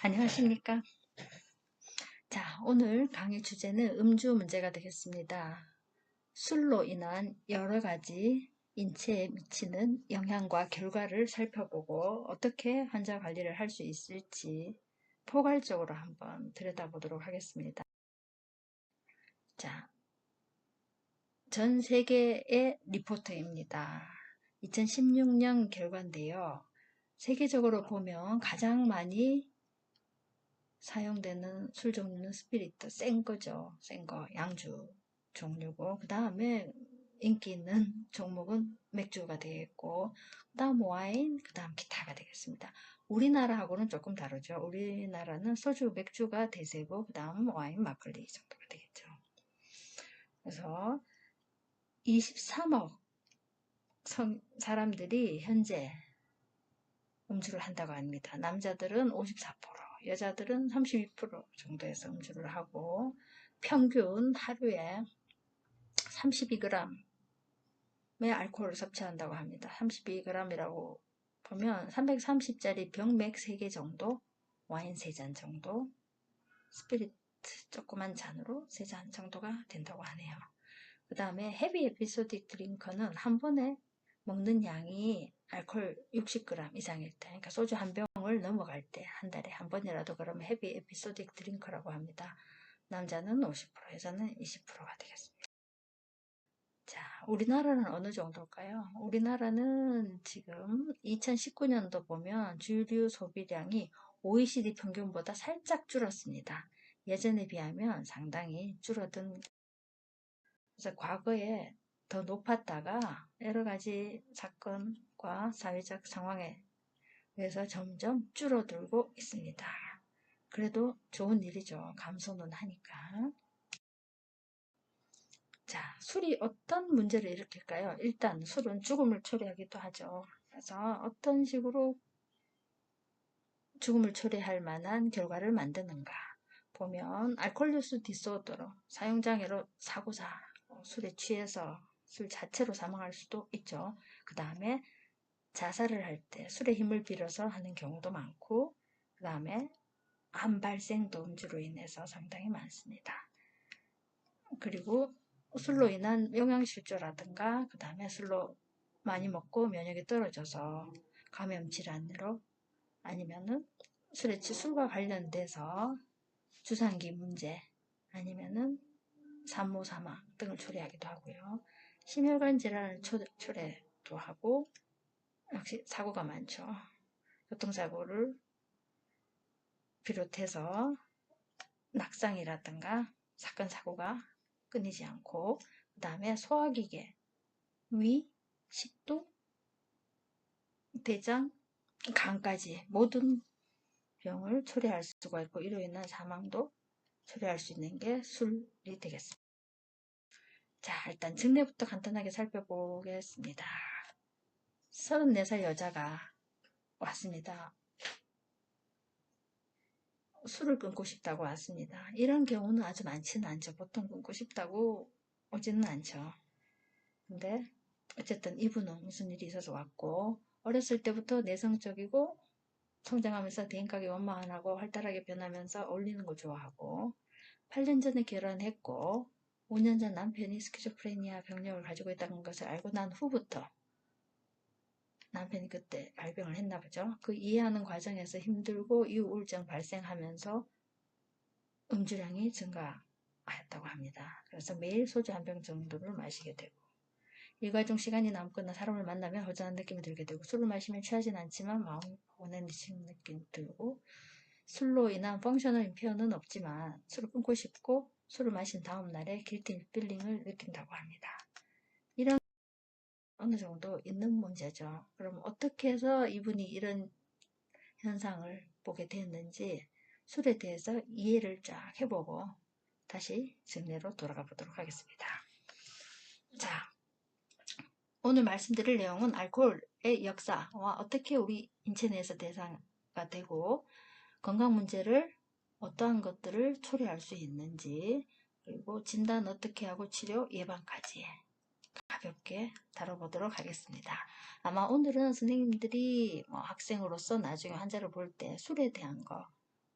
안녕하십니까? 자, 오늘 강의 주제는 음주 문제가 되겠습니다. 술로 인한 여러 가지 인체에 미치는 영향과 결과를 살펴보고 어떻게 환자 관리를 할 수 있을지 포괄적으로 한번 들여다보도록 하겠습니다. 자, 전 세계의 리포트입니다. 2016년 결과인데요. 세계적으로 보면 가장 많이 사용되는 술 종류는 스피리트, 센 거죠. 센 거, 양주 종류고, 그 다음에 인기 있는 종목은 맥주가 되겠고, 그 다음 와인, 그 다음 기타가 되겠습니다. 우리나라하고는 조금 다르죠. 우리나라는 소주, 맥주가 대세고, 그 다음 와인, 막걸리 정도가 되겠죠. 그래서 23억 사람들이 현재 음주를 한다고 합니다. 남자들은 54%, 여자들은 32% 정도에서 음주를 하고 평균 하루에 32g의 알코올을 섭취한다고 합니다. 32g이라고 보면 330짜리 병맥 3개 정도, 와인 3잔 정도, 스피리트 조그만 잔으로 3잔 정도가 된다고 하네요. 그 다음에 헤비 에피소딕 드링커는 한 번에 먹는 양이 알코올 60g 이상일 때, 그러니까 소주 한 병을 넘어갈 때 한 달에 한 번이라도 그러면 헤비 에피소딕 드링커라고 합니다. 남자는 50%, 여자는 20%가 되겠습니다. 자, 우리나라는 어느 정도일까요? 우리나라는 지금 2019년도 보면 주류 소비량이 OECD 평균보다 살짝 줄었습니다. 예전에 비하면 상당히 줄어든. 그래서 과거에 더 높았다가 여러 가지 사건과 사회적 상황에 의해서 점점 줄어들고 있습니다. 그래도 좋은 일이죠. 감소는 하니까. 자, 술이 어떤 문제를 일으킬까요? 일단 술은 죽음을 초래하기도 하죠. 그래서 어떤 식으로 죽음을 초래할 만한 결과를 만드는가 보면 알코올 유스 디스오더로 사용장애로 사고사, 술에 취해서 술 자체로 사망할 수도 있죠. 그 다음에 자살을 할 때 술의 힘을 빌어서 하는 경우도 많고, 그 다음에 암 발생도 음주로 인해서 상당히 많습니다. 그리고 술로 인한 영양실조라든가, 그 다음에 술로 많이 먹고 면역이 떨어져서 감염 질환으로, 아니면은 술과 관련돼서 주상기 문제, 아니면은 산모 사망 등을 초래하기도 하고요. 심혈관 질환을 초래도 하고, 역시 사고가 많죠. 교통사고를 비롯해서 낙상이라든가 사건 사고가 끊이지 않고, 그 다음에 소화기계, 위, 식도, 대장, 간까지 모든 병을 초래할 수가 있고, 이로 인한 사망도 초래할 수 있는 게 술이 되겠습니다. 자, 일단 증례부터 간단하게 살펴보겠습니다. 34살 여자가 왔습니다. 술을 끊고 싶다고 왔습니다. 이런 경우는 아주 많지는 않죠. 보통 끊고 싶다고 오지는 않죠. 근데 어쨌든 이분은 무슨 일이 있어서 왔고, 어렸을 때부터 내성적이고 성장하면서 대인관계 원만하고 활달하게 변하면서 어울리는 거 좋아하고, 8년 전에 결혼했고 5년 전 남편이 스키즈프레니아 병력을 가지고 있다는 것을 알고 난 후부터, 남편이 그때 발병을 했나 보죠. 그 이해하는 과정에서 힘들고 이후 우울증 발생하면서 음주량이 증가하였다고 합니다. 그래서 매일 소주 한 병 정도를 마시게 되고, 일과 중 시간이 남거나 사람을 만나면 허전한 느낌이 들게 되고, 술을 마시면 취하진 않지만 마음이 포근한 느낌이 들고, 술로 인한 펑셔널 임페어는 없지만 술을 끊고 싶고 술을 마신 다음 날에 길티 필링을 느낀다고 합니다. 이런 어느 정도 있는 문제죠. 그럼 어떻게 해서 이분이 이런 현상을 보게 됐는지 술에 대해서 이해를 쫙 해보고 다시 정례로 돌아가 보도록 하겠습니다. 자, 오늘 말씀드릴 내용은 알코올의 역사와 어떻게 우리 인체 내에서 대사가 되고 건강 문제를 어떠한 것들을 초래할 수 있는지, 그리고 진단 어떻게 하고 치료 예방까지 가볍게 다뤄보도록 하겠습니다. 아마 오늘은 선생님들이 학생으로서 나중에 환자를 볼 때 술에 대한 거,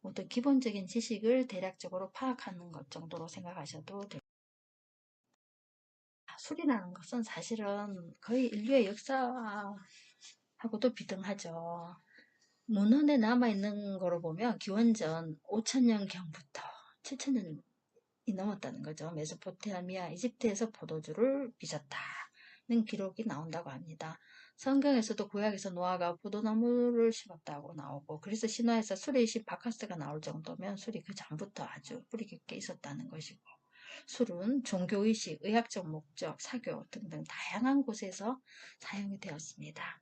모든 기본적인 지식을 대략적으로 파악하는 것 정도로 생각하셔도 됩니다. 술이라는 것은 사실은 거의 인류의 역사하고도 비등하죠. 문헌에 남아있는 거로 보면 기원전 5000년경부터 7000년이 넘었다는 거죠. 메소포타미아, 이집트에서 포도주를 빚었다는 기록이 나온다고 합니다. 성경에서도 구약에서 노아가 포도나무를 심었다고 나오고, 그래서 신화에서 술의 신 바카스가 나올 정도면 술이 그 전부터 아주 뿌리 깊게 있었다는 것이고, 술은 종교의식, 의학적 목적, 사교 등등 다양한 곳에서 사용이 되었습니다.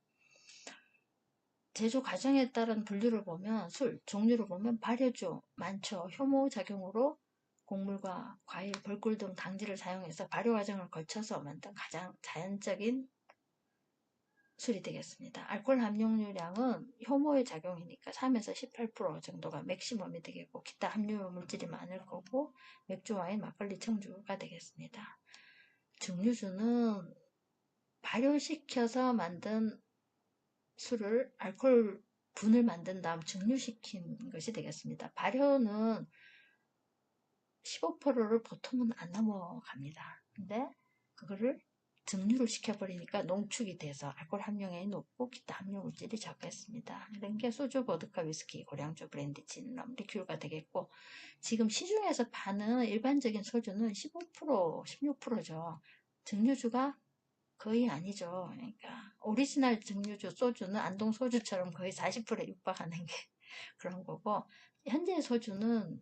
제조 과정에 따른 분류를 보면 술 종류를 보면 발효주 많죠. 효모작용으로 곡물과 과일, 벌꿀 등 당지를 사용해서 발효 과정을 거쳐서 만든 가장 자연적인 술이 되겠습니다. 알코올 함유량은 효모의 작용이니까 3에서 18% 정도가 맥시멈이 되겠고, 기타 함유 물질이 많을 거고, 맥주, 와인, 막걸리, 청주가 되겠습니다. 증류주는 발효시켜서 만든 술을 알코올 분을 만든 다음 증류시킨 것이 되겠습니다. 발효는 15%를 보통은 안 넘어갑니다. 근데 그거를 증류를 시켜버리니까 농축이 돼서 알코올 함량이 높고 기타 함유 물질이 적겠습니다. 이런 게 소주, 보드카, 위스키, 고량주, 브랜디, 진럼, 리큐르가 되겠고, 지금 시중에서 파는 일반적인 소주는 15%, 16%죠. 증류주가 거의 아니죠. 그러니까 오리지널 증류주, 소주는 안동 소주처럼 거의 40%에 육박하는 게 그런 거고, 현재 소주는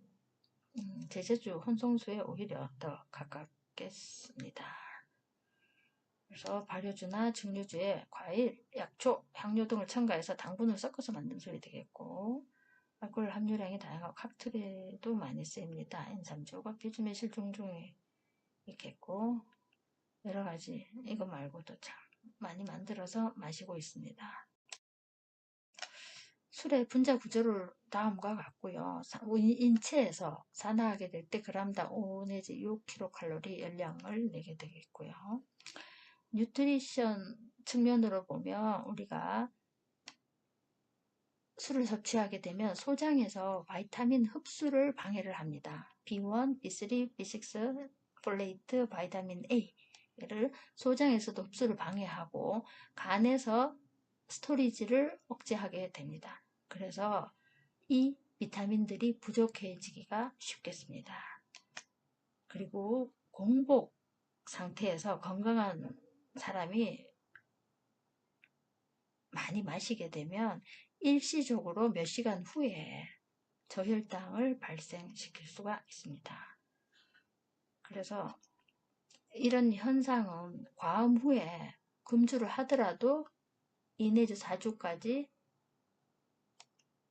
제재주, 혼성수에 오히려 더 가깝겠습니다. 그래서 발효주나 증류주에 과일, 약초, 향료 등을 첨가해서 당분을 섞어서 만든 술이 되겠고, 알코올 함유량이 다양하고 칵테일에도 많이 쓰입니다. 엔삼주가 비즈메실 중에 있겠고, 여러 가지 이거 말고도 참 많이 만들어서 마시고 있습니다. 술의 분자 구조를 다음과 같고요. 인체에서 산화하게 될 때 그람당 5 내지 6kcal 열량을 내게 되겠고요. 뉴트리션 측면으로 보면 우리가 술을 섭취하게 되면 소장에서 바이타민 흡수를 방해를 합니다. B1, B3, B6, 폴레이트, 바이타민 A를 소장에서도 흡수를 방해하고 간에서 스토리지를 억제하게 됩니다. 그래서 이 비타민들이 부족해지기가 쉽겠습니다. 그리고 공복 상태에서 건강한 사람이 많이 마시게 되면 일시적으로 몇 시간 후에 저혈당을 발생시킬 수가 있습니다. 그래서 이런 현상은 과음 후에 금주를 하더라도 2 내지 4주까지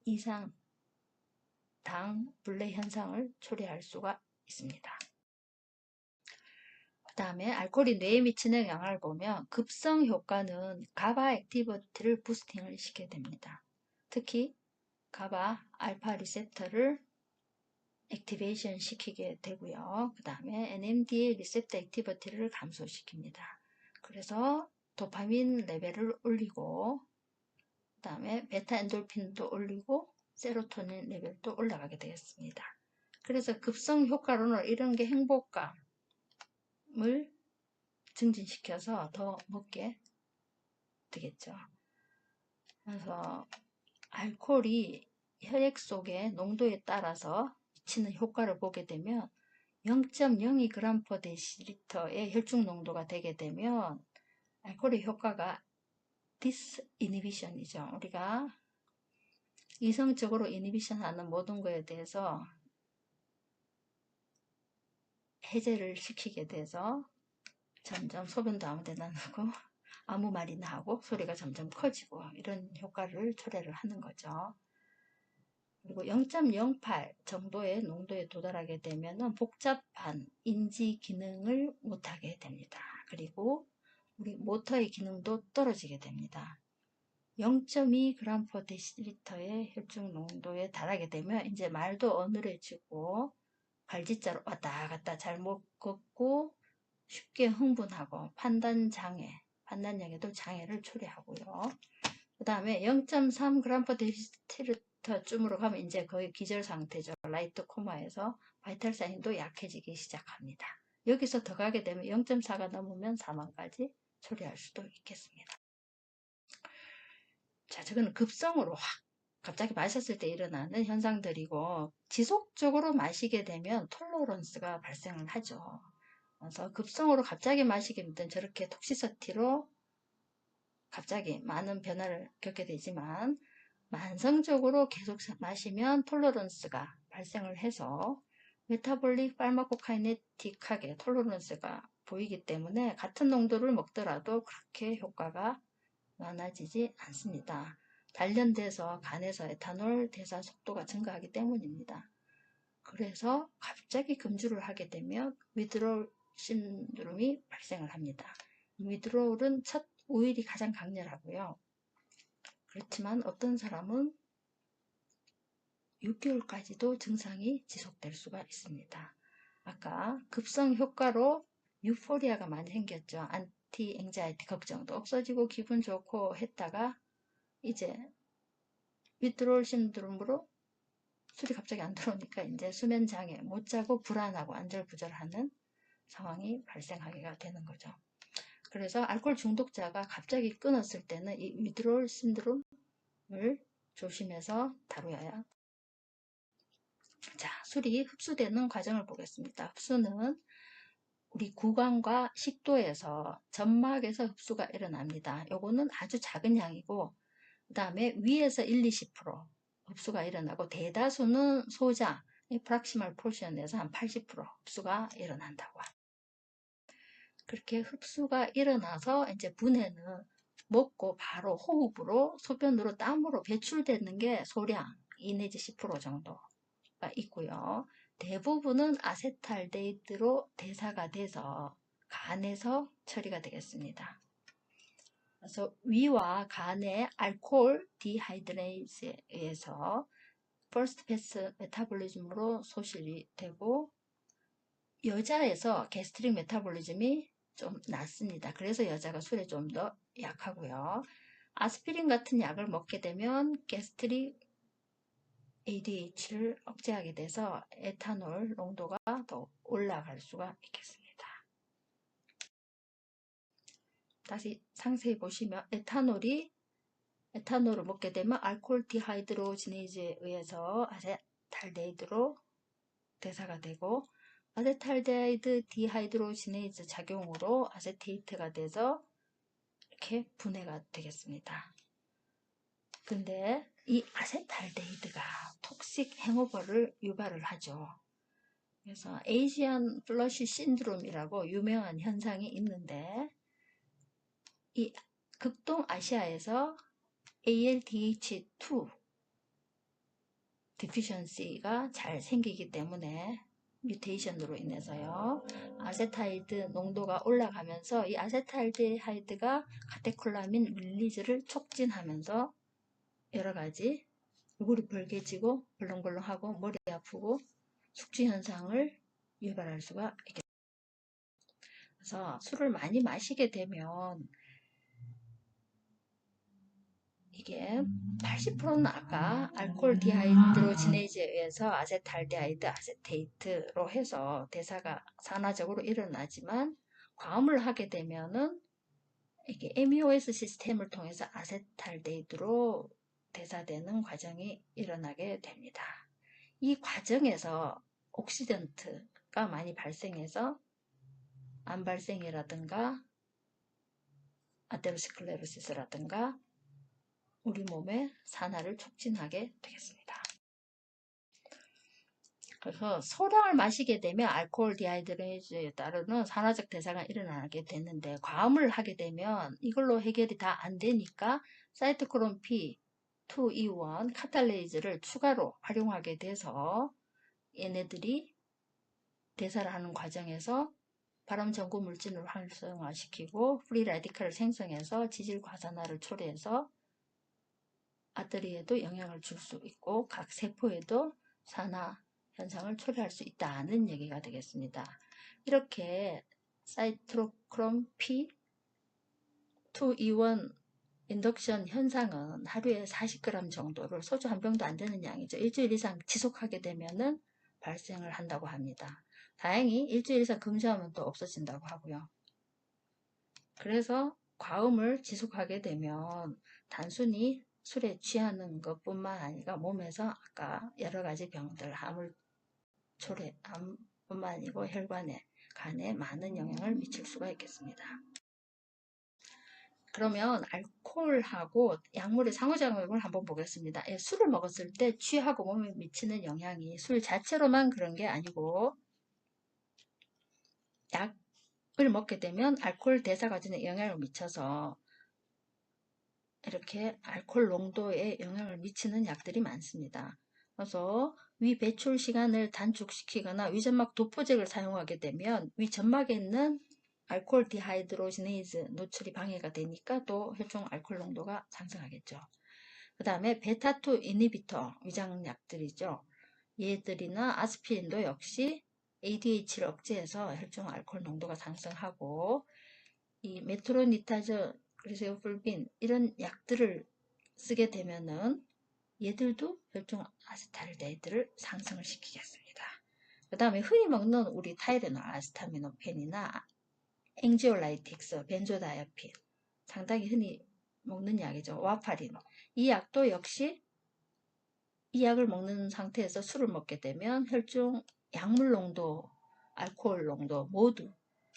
이상 당 불내 현상을 초래할 수가 있습니다. 그 다음에 알코올이 뇌에 미치는 영향을 보면 급성 효과는 가바 액티비티를 부스팅을 시키게 됩니다. 특히 가바 알파 리셉터를 액티베이션 시키게 되고요. 그 다음에 NMDA 리셉터 액티비티를 감소시킵니다. 그래서 도파민 레벨을 올리고, 그 다음에 베타 엔돌핀도 올리고 세로토닌 레벨도 올라가게 되겠습니다. 그래서 급성 효과로는 이런 게 행복감을 증진시켜서 더 먹게 되겠죠. 그래서 알코올이 혈액 속의 농도에 따라서 미치는 효과를 보게 되면 0.02g/dl의 혈중 농도가 되게 되면 알코올의 효과가 디스이니비션이죠. 우리가 이성적으로 이니비션 하는 모든 것에 대해서 해제를 시키게 돼서 점점 소변도 아무 데나 나고 아무 말이나 하고 소리가 점점 커지고 이런 효과를 초래를 하는 거죠. 그리고 0.08 정도의 농도에 도달하게 되면 복잡한 인지 기능을 못하게 됩니다. 그리고 우리 모터의 기능도 떨어지게 됩니다. 0.2g/dl의 혈중 농도에 달하게 되면 이제 말도 어눌해지고 발짓자로 왔다 갔다 잘 못 걷고 쉽게 흥분하고 판단장애도 장애를 초래하고요. 그 다음에 0.3g/dl 라이터쯤으로 가면 이제 거의 기절 상태죠. 라이트 코마에서 바이탈 사인도 약해지기 시작합니다. 여기서 더 가게 되면 0.4가 넘으면 사망까지 초래할 수도 있겠습니다. 자, 저거는 급성으로 확 갑자기 마셨을 때 일어나는 현상들이고, 지속적으로 마시게 되면 톨러런스가 발생을 하죠. 그래서 급성으로 갑자기 마시게 되면 저렇게 톡시서티로 갑자기 많은 변화를 겪게 되지만, 만성적으로 계속 마시면 톨러런스가 발생을 해서 메타볼릭 파르마코카이네틱하게 톨러런스가 보이기 때문에 같은 농도를 먹더라도 그렇게 효과가 많아지지 않습니다. 단련돼서 간에서 에탄올 대사 속도가 증가하기 때문입니다. 그래서 갑자기 금주를 하게 되면 위드로울 신드롬이 발생을 합니다. 위드로울은 첫 5일이 가장 강렬하고요. 그렇지만 어떤 사람은 6개월까지도 증상이 지속될 수가 있습니다. 아까 급성 효과로 유포리아가 많이 생겼죠. 안티 앵자이티 걱정도 없어지고 기분 좋고 했다가 이제 위드로울 신드롬으로 술이 갑자기 안 들어오니까 이제 수면 장애, 못 자고 불안하고 안절부절하는 상황이 발생하게 되는 거죠. 그래서 알코올 중독자가 갑자기 끊었을 때는 이 위드로울 신드롬을 조심해서 다루어야. 자, 술이 흡수되는 과정을 보겠습니다. 흡수는 우리 구강과 식도에서 점막에서 흡수가 일어납니다. 요거는 아주 작은 양이고, 그 다음에 위에서 1, 20% 흡수가 일어나고, 대다수는 소자, 프락시말 포션에서 한 80% 흡수가 일어난다고 합니다. 그렇게 흡수가 일어나서 이제 분해는 먹고 바로 호흡으로, 소변으로, 땀으로 배출되는 게 소량 2 내지 10% 정도가 있고요. 대부분은 아세탈데히드로 대사가 돼서 간에서 처리가 되겠습니다. 그래서 위와 간의 알코올 디하이드레이즈에 의해서 퍼스트 패스 메타볼리즘으로 소실이 되고, 여자에서 게스트릭 메타볼리즘이 좀 낮습니다. 그래서 여자가 술에 좀 더 약하고요. 아스피린 같은 약을 먹게 되면 게스트릭 ADH를 억제하게 돼서 에탄올 농도가 더 올라갈 수가 있겠습니다. 다시 상세히 보시면 에탄올을 먹게 되면 알코올 디하이드로지네이즈에 의해서 아세탈데히드로 대사가 되고, 아세탈데히드 디하이드로지네이즈 작용으로 아세테이트가 돼서 이렇게 분해가 되겠습니다. 근데 이 아세탈데히드가 톡식 행오버를 유발을 하죠. 그래서 에이지안 플러시 신드롬이라고 유명한 현상이 있는데, 이 극동 아시아에서 ALDH2 디피션시가 잘 생기기 때문에 뮤테이션으로 인해서요, 아세타이드 농도가 올라가면서 이 아세탈데하이드가 카테콜라민 릴리즈를 촉진하면서 여러가지 얼굴이 벌개지고 벌렁벌렁하고 머리 아프고 숙취 현상을 유발할 수가 있겠습니다. 그래서 술을 많이 마시게 되면 이게 80%는 아까 알코올 디하이드로지네이즈에 의해서 아세탈데하이드, 아세테이트로 해서 대사가 산화적으로 일어나지만, 과음을 하게 되면은 이게 MEOS 시스템을 통해서 아세탈데히드로 대사되는 과정이 일어나게 됩니다. 이 과정에서 옥시던트가 많이 발생해서 암 발생이라든가 아테로스클레로시스라든가 우리 몸의 산화를 촉진하게 되겠습니다. 그래서 소량을 마시게 되면 알코올 디하이드레이즈에 따르는 산화적 대사가 일어나게 되는데, 과음을 하게 되면 이걸로 해결이 다 안 되니까 사이토크롬 P2E1 카탈레이즈를 추가로 활용하게 돼서 얘네들이 대사를 하는 과정에서 발암전구 물질을 활성화시키고 프리 라디칼을 생성해서 지질 과산화를 초래해서 아트리에도 영향을 줄 수 있고 각 세포에도 산화 현상을 초래할 수 있다는 얘기가 되겠습니다. 이렇게 사이토크롬 P2E1에 인덕션 현상은 하루에 40g 정도를 소주 한 병도 안 되는 양이죠. 일주일 이상 지속하게 되면은 발생을 한다고 합니다. 다행히 일주일 이상 금지하면 또 없어진다고 하고요. 그래서 과음을 지속하게 되면 단순히 술에 취하는 것뿐만 아니라 몸에서 아까 여러 가지 병들, 암초래, 암뿐만 아니고 혈관에, 간에 많은 영향을 미칠 수가 있겠습니다. 그러면 알코올하고 약물의 상호작용을 한번 보겠습니다. 술을 먹었을 때 취하고 몸에 미치는 영향이 술 자체로만 그런 게 아니고 약을 먹게 되면 알코올 대사 과정에 영향을 미쳐서 이렇게 알코올 농도에 영향을 미치는 약들이 많습니다. 그래서 위 배출 시간을 단축시키거나 위점막 도포제를 사용하게 되면 위 점막에 있는 알코올 디하이드로지네이즈 노출이 방해가 되니까 또 혈중 알코올 농도가 상승하겠죠. 그 다음에 베타2 이니비터 위장약들이죠. 얘들이나 아스피린도 역시 ADH를 억제해서 혈중 알코올 농도가 상승하고 이 메트로니타즈, 그리세오풀빈 이런 약들을 쓰게 되면은 얘들도 혈중 아세탈데히드를 상승을 시키겠습니다. 그 다음에 흔히 먹는 우리 타이레놀, 아스타미노펜이나 앵지올라이틱스, 벤조다이아핀 상당히 흔히 먹는 약이죠. 와파린. 이 약도 역시 이 약을 먹는 상태에서 술을 먹게 되면 혈중 약물 농도, 알코올 농도 모두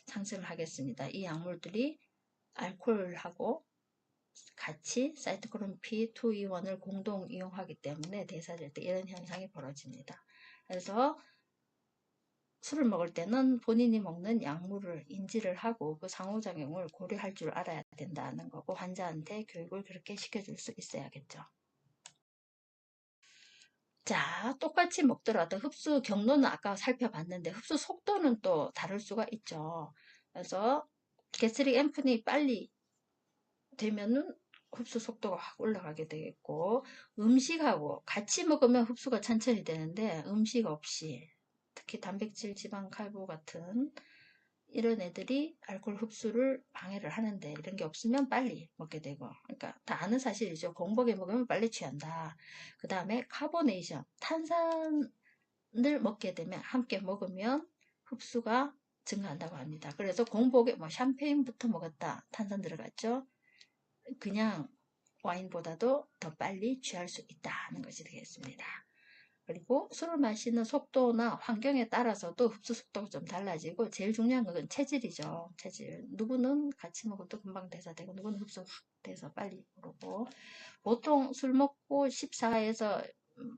상승을 하겠습니다. 이 약물들이 알코올하고 같이 사이토크롬 P2E1을 공동 이용하기 때문에 대사될 때 이런 현상이 벌어집니다. 그래서 술을 먹을 때는 본인이 먹는 약물을 인지를 하고 그 상호작용을 고려할 줄 알아야 된다는 거고 환자한테 교육을 그렇게 시켜줄 수 있어야겠죠. 자, 똑같이 먹더라도 흡수 경로는 아까 살펴봤는데 흡수 속도는 또 다를 수가 있죠. 그래서 게스트릭 앰픈이 빨리 되면은 흡수 속도가 확 올라가게 되겠고 음식하고 같이 먹으면 흡수가 천천히 되는데 음식 없이 특히 단백질, 지방, 칼보 같은 이런 애들이 알코올 흡수를 방해를 하는데 이런 게 없으면 빨리 먹게 되고 그러니까 다 아는 사실이죠. 공복에 먹으면 빨리 취한다. 그 다음에 카보네이션, 탄산을 먹게 되면 함께 먹으면 흡수가 증가한다고 합니다. 그래서 공복에 뭐 샴페인부터 먹었다. 탄산 들어갔죠. 그냥 와인보다도 더 빨리 취할 수 있다는 것이 되겠습니다. 그리고 술을 마시는 속도나 환경에 따라서도 흡수 속도가 좀 달라지고 제일 중요한 건 체질이죠. 체질. 누구는 같이 먹어도 금방 대사되고 누구는 흡수 돼서 빨리 오르고 보통 술 먹고 14에서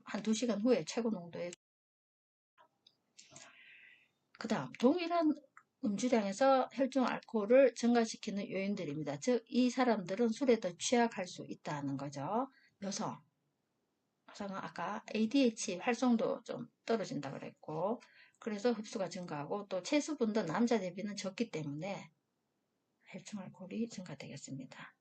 한 2시간 후에 최고 농도에 그 다음 동일한 음주량에서 혈중 알코올을 증가시키는 요인들입니다. 즉 이 사람들은 술에 더 취약할 수 있다는 거죠. 여성은 아까 ADH 활성도 좀 떨어진다 그랬고 그래서 흡수가 증가하고 또 체수분도 남자 대비는 적기 때문에 혈중 알코올이 증가되겠습니다.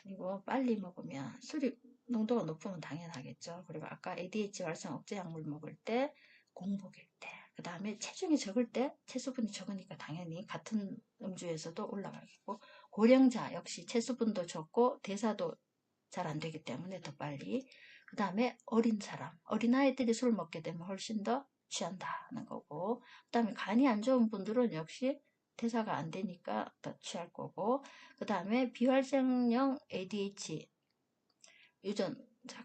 그리고 빨리 먹으면 술 농도가 높으면 당연하겠죠. 그리고 아까 ADH 활성 억제 약물 먹을 때 공복일 때 그 다음에 체중이 적을 때 체수분이 적으니까 당연히 같은 음주에서도 올라가겠고 고령자 역시 체수분도 적고 대사도 잘 안 되기 때문에 더 빨리 그 다음에 어린 사람 어린아이들이 술 먹게 되면 훨씬 더 취한다는 거고 그 다음에 간이 안 좋은 분들은 역시 대사가 안 되니까 더 취할 거고 그 다음에 비활성형 ADH 유전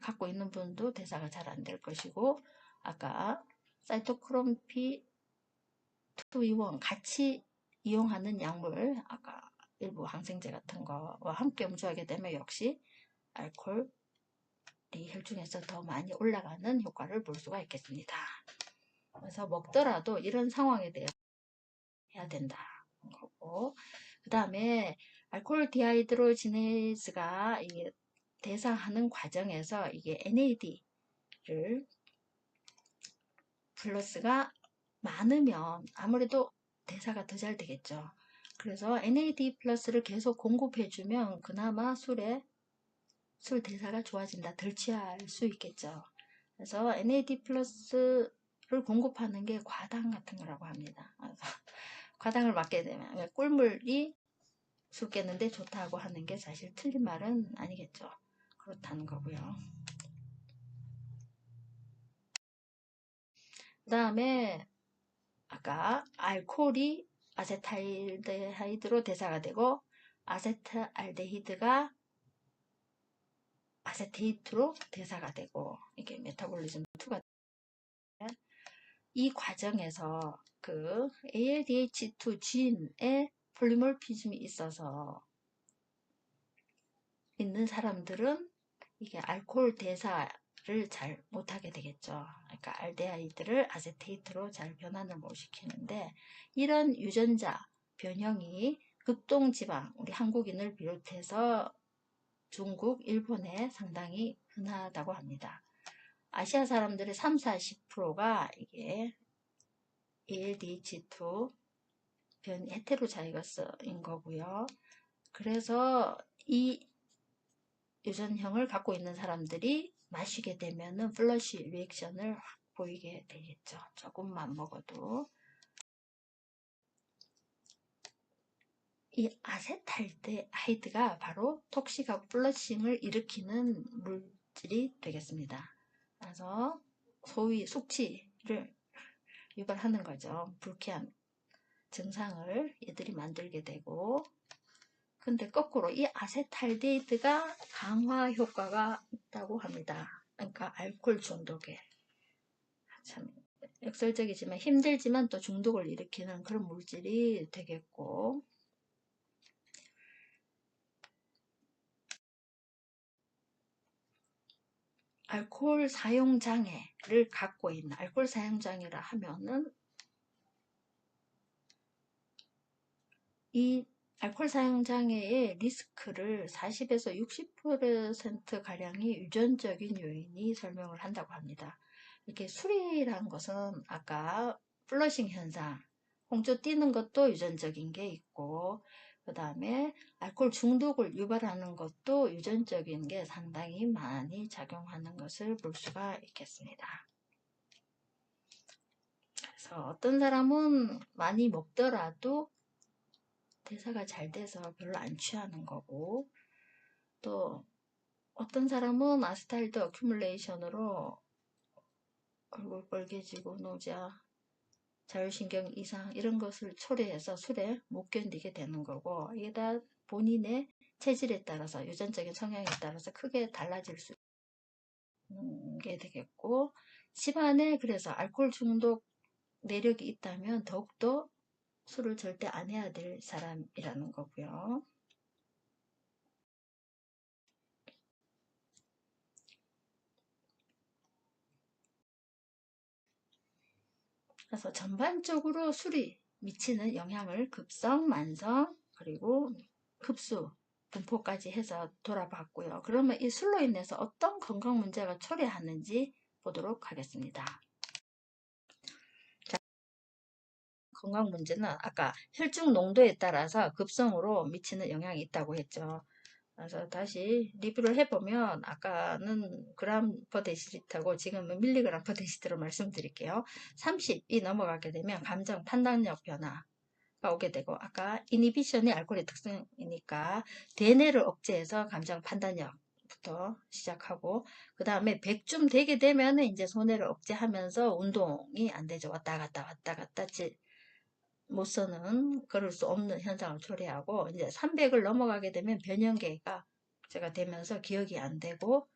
갖고 있는 분도 대사가 잘 안 될 것이고 아까 사이토크롬 P2E1 같이 이용하는 약물 아까 일부 항생제 같은 거와 함께 음주하게 되면 역시 알코올이 혈중에서 더 많이 올라가는 효과를 볼 수가 있겠습니다. 그래서 먹더라도 이런 상황에 대해 해야 된다는 거고 그 다음에 알코올 디하이드로지네이즈가 이게 대사하는 과정에서 이게 NAD를 플러스가 많으면 아무래도 대사가 더 잘 되겠죠. 그래서 NAD 플러스를 계속 공급해주면 그나마 술 대사가 좋아진다. 덜 취할 수 있겠죠. 그래서 NAD 플러스를 공급하는 게 과당 같은 거라고 합니다. 과당을 맞게 되면 꿀물이 술 깨는데 좋다고 하는 게 사실 틀린 말은 아니겠죠. 그렇다는 거고요. 그 다음에 아까 알코올이 아세탈데하이드로 대사가 되고 아세트알데히드가 아세테이트로 대사가 되고 이게 메타볼리즘 2가 되면 이 과정에서 그 ALDH2 진에 폴리몰피즘이 있어서 있는 사람들은 이게 알코올 대사를 잘 못하게 되겠죠. 그러니까 알데하이드를 아세테이트로 잘 변환을 못 시키는데 이런 유전자 변형이 극동지방, 우리 한국인을 비롯해서 중국, 일본에 상당히 흔하다고 합니다. 아시아 사람들의 30~40%가 이게 ALDH2 헤테로자이거스인 거고요. 그래서 이 유전형을 갖고 있는 사람들이 마시게 되면은 플러시 리액션을 확 보이게 되겠죠. 조금만 먹어도. 이 아세탈데하이드가 바로 톡식하고 플러싱을 일으키는 물질이 되겠습니다. 그래서 소위 숙취를 유발하는 거죠. 불쾌한 증상을 얘들이 만들게 되고, 근데 거꾸로 이 아세탈데히드가 강화 효과가 있다고 합니다. 그러니까 알코올 중독에 참 역설적이지만 힘들지만 또 중독을 일으키는 그런 물질이 되겠고, 알코올 사용 장애를 갖고 있는 알코올 사용 장애라 하면은 이 알코올 사용 장애의 리스크를 40에서 60% 가량이 유전적인 요인이 설명을 한다고 합니다. 이렇게 술이란 것은 아까 플러싱 현상, 홍조 뛰는 것도 유전적인 게 있고, 그 다음에 알코올 중독을 유발하는 것도 유전적인 게 상당히 많이 작용하는 것을 볼 수가 있겠습니다. 그래서 어떤 사람은 많이 먹더라도 대사가 잘 돼서 별로 안 취하는 거고, 또 어떤 사람은 아세탈데히드 어큐뮬레이션으로 얼굴 빨개지고 노자, 자율신경 이상 이런 것을 초래해서 술에 못 견디게 되는 거고, 이게 다 본인의 체질에 따라서 유전적인 성향에 따라서 크게 달라질 수 있는 게 되겠고, 집안에 그래서 알코올 중독 내력이 있다면 더욱더 술을 절대 안 해야 될 사람이라는 거고요. 그래서 전반적으로 술이 미치는 영향을 급성, 만성, 그리고 흡수, 분포까지 해서 돌아봤고요. 그러면 이 술로 인해서 어떤 건강 문제가 초래하는지 보도록 하겠습니다. 자, 건강 문제는 아까 혈중 농도에 따라서 급성으로 미치는 영향이 있다고 했죠. 그래서 다시 리뷰를 해보면 아까는 그램 퍼 데시리터고 지금은 밀리그램 퍼 데시리터로 말씀드릴게요. 30이 넘어가게 되면 감정 판단력 변화가 오게 되고 아까 이니비션이 알코올의 특성이니까 대뇌를 억제해서 감정 판단력부터 시작하고 그 다음에 100쯤 되게 되면 이제 손해를 억제하면서 운동이 안 되죠. 왔다 갔다 못 서는 그럴 수 없는 현상을 초래하고 이제 300을 넘어가게 되면 변형계가 제가 되면서 기억이 안 되고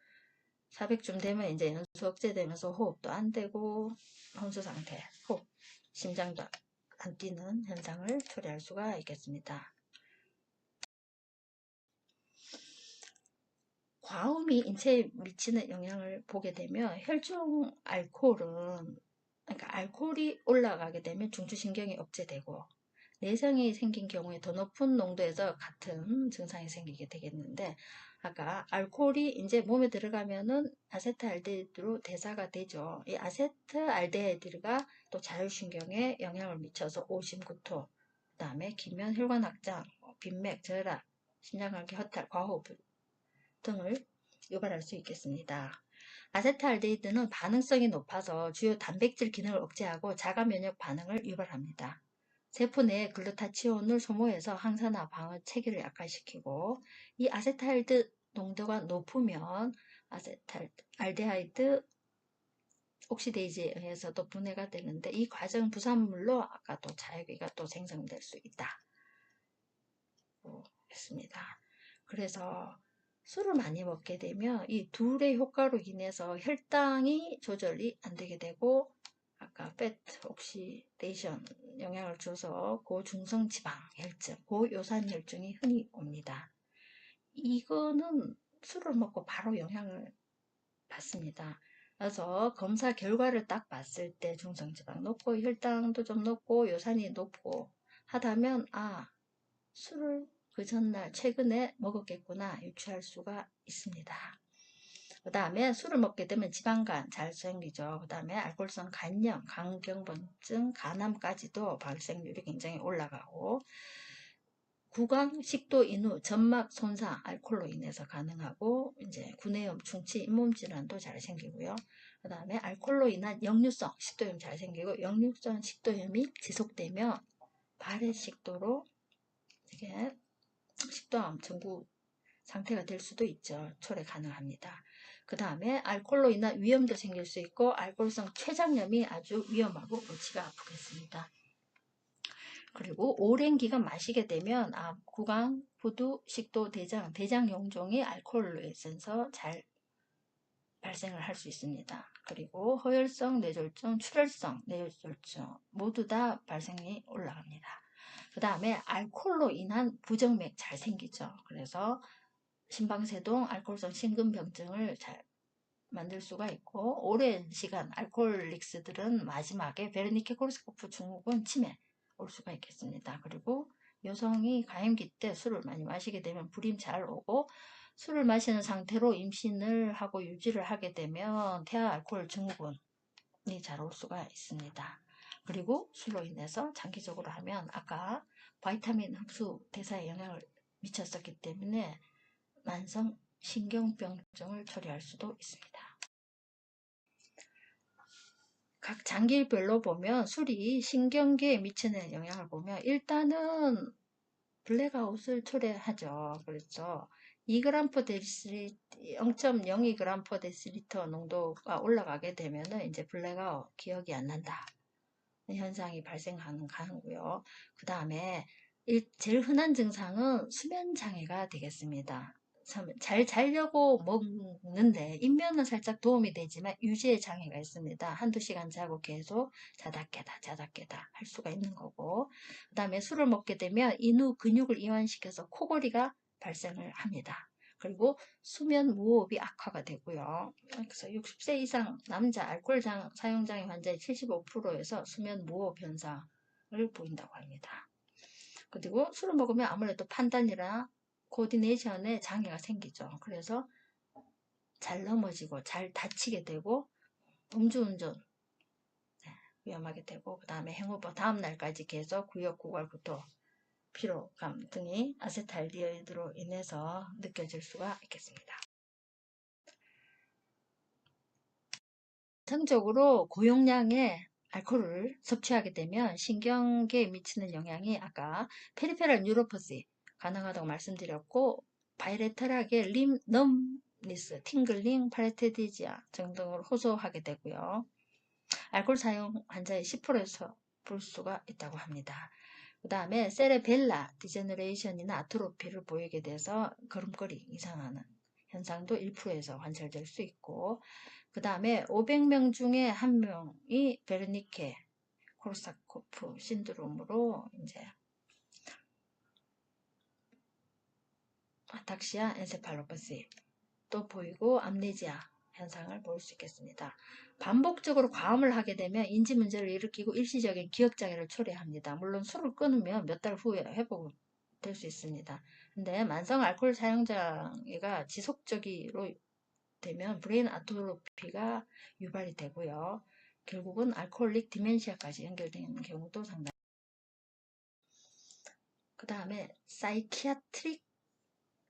400쯤 되면 이제 연수 억제되면서 호흡도 안 되고 혼수 상태, 호흡, 심장도 안 뛰는 현상을 초래할 수가 있겠습니다. 과음이 인체에 미치는 영향을 보게 되면 혈중 알코올은 그러니까 알코올이 올라가게 되면 중추신경이 억제되고 내성이 생긴 경우에 더 높은 농도에서 같은 증상이 생기게 되겠는데 아까 알코올이 이제 몸에 들어가면은 아세트알데히드로 대사가 되죠. 이 아세트알데히드가 또 자율신경에 영향을 미쳐서 오심구토, 그 다음에 기면 혈관 확장, 빈맥, 저혈압, 심장관계 허탈, 과호흡 등을 유발할 수 있겠습니다. 아세트알데히드는 반응성이 높아서 주요 단백질 기능을 억제하고 자가 면역 반응을 유발합니다. 세포 내 글루타치온을 소모해서 항산화 방어 체계를 약화시키고, 이 아세탈드 농도가 높으면 알데하이드 옥시데이즈에 의해서도 분해가 되는데, 이 과정 부산물로 아까 또 자유기가 또 생성될 수 있다 했습니다. 그래서 술을 많이 먹게 되면 이 둘의 효과로 인해서 혈당이 조절이 안 되게 되고, 아까 패트 옥시데이션 영향을 줘서 고중성 지방 혈증, 고요산 혈증이 흔히 옵니다. 이거는 술을 먹고 바로 영향을 받습니다. 그래서 검사 결과를 딱 봤을 때 중성지방 높고 혈당도 좀 높고 요산이 높고 하다면, 아, 술을 그 전날 최근에 먹었겠구나 유추할 수가 있습니다. 그 다음에 술을 먹게 되면 지방간 잘 생기죠. 그 다음에 알코올성 간염, 간경번증, 간암까지도 발생률이 굉장히 올라가고, 구강, 식도 인후, 점막 손상, 알코올로 인해서 가능하고, 이제 구내염, 충치, 잇몸 질환도 잘 생기고요. 그 다음에 알코올로 인한 역류성 식도염 잘 생기고, 역류성 식도염이 지속되면 발해식도로 이게 식도암 전구 상태가 될 수도 있죠. 초래 가능합니다. 그 다음에 알코올로 인한 위염도 생길 수 있고, 알코올성 췌장염이 아주 위험하고 골치가 아프겠습니다. 그리고 오랜 기간 마시게 되면 구강, 부두, 식도, 대장 용종이 알코올로 인해서 잘 발생을 할 수 있습니다. 그리고 허혈성 뇌졸중, 출혈성 뇌졸중 모두 다 발생이 올라갑니다. 그 다음에 알코올로 인한 부정맥 잘 생기죠. 그래서 심방세동, 알코올성 심근병증을 잘 만들 수가 있고, 오랜 시간 알코올릭스들은 마지막에 베르니케 코르스코프 증후군 치매 올 수가 있겠습니다. 그리고 여성이 가임기 때 술을 많이 마시게 되면 불임 잘 오고, 술을 마시는 상태로 임신을 하고 유지를 하게 되면 태아 알코올 증후군이 잘 올 수가 있습니다. 그리고 술로 인해서 장기적으로 하면 아까 바이타민 흡수 대사에 영향을 미쳤었기 때문에 만성 신경병증을 초래할 수도 있습니다. 각 장기별로 보면 술이 신경계에 미치는 영향을 보면, 일단은 블랙아웃을 초래하죠. 그렇죠. 0.02g per 데시리터 농도가 올라가게 되면은 이제 블랙아웃, 기억이 안 난다 현상이 발생하고요. 그 다음에 제일 흔한 증상은 수면 장애가 되겠습니다. 잘 자려고 먹는데 입면은 살짝 도움이 되지만 유지의 장애가 있습니다. 한두 시간 자고 계속 자다 깨다 할 수가 있는 거고, 그 다음에 술을 먹게 되면 인후 근육을 이완시켜서 코골이가 발생을 합니다. 그리고 수면 무호흡이 악화가 되고요. 그래서 60세 이상 남자 알코올 사용장애 환자의 75%에서 수면 무호흡 현상을 보인다고 합니다. 그리고 술을 먹으면 아무래도 판단이나 코디네이션에 장애가 생기죠. 그래서 잘 넘어지고 잘 다치게 되고, 음주운전 위험하게 되고, 그 다음에 행오버 다음 날까지 계속 구역 고갈구토, 피로감 등이 아세탈디히드로 인해서 느껴질 수가 있겠습니다. 전체적으로 고용량의 알코올을 섭취하게 되면 신경계에 미치는 영향이 아까 페리페럴 뉴로퍼시 가능하다고 말씀드렸고, 바이레터하게 럼니스, 팅글링, 파레테디지아 등등으로 호소하게 되고요. 알코올 사용 환자의 10%에서 볼 수가 있다고 합니다. 그 다음에 세레벨라 디제너레이션이나 아트로피를 보이게 돼서 걸음걸이 이상하는 현상도 1%에서 관찰될 수 있고, 그 다음에 500명 중에 1명이 베르니케 코르사코프 신드롬으로 이제 아탁시아 엔세팔로퍼시 또 보이고, 암네지아 현상을 볼 수 있겠습니다. 반복적으로 과음을 하게 되면 인지 문제를 일으키고 일시적인 기억장애를 초래합니다. 물론 술을 끊으면 몇 달 후에 회복될 수 있습니다. 근데 만성 알코올 사용장애가 지속적으로 되면 브레인 아토피가 유발이 되고요. 결국은 알코올릭 디멘시아까지 연결되는 경우도 상당히. 그 다음에 사이키아트릭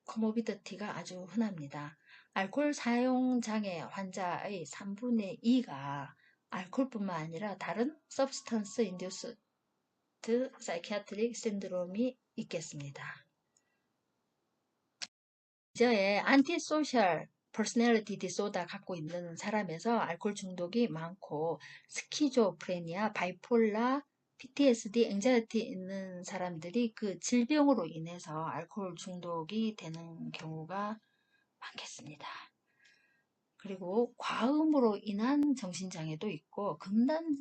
코모비디티가 아주 흔합니다. 알코올 사용 장애 환자의 3분의 2가 알코올뿐만 아니라 다른 서브스턴스 인듀스 사이키아트릭 신드롬이 있겠습니다. 이제 안티소셜 퍼스널리티 디소더 갖고 있는 사람에서 알코올 중독이 많고 스키조프레니아, 바이폴라, PTSD, 앵자이티 있는 사람들이 그 질병으로 인해서 알코올 중독이 되는 경우가 많겠습니다. 그리고 과음으로 인한 정신장애도 있고 금단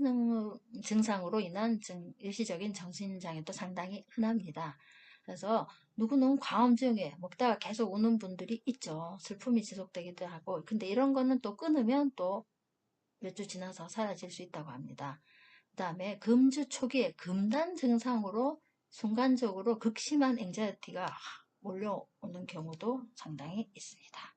증상으로 인한 일시적인 정신장애도 상당히 흔합니다. 그래서 누구는 과음증에 먹다가 계속 우는 분들이 있죠. 슬픔이 지속되기도 하고. 근데 이런 거는 또 끊으면 또 몇 주 지나서 사라질 수 있다고 합니다. 그 다음에 금주 초기에 금단 증상으로 순간적으로 극심한 앵자이티가 몰려오는 경우도 상당히 있습니다.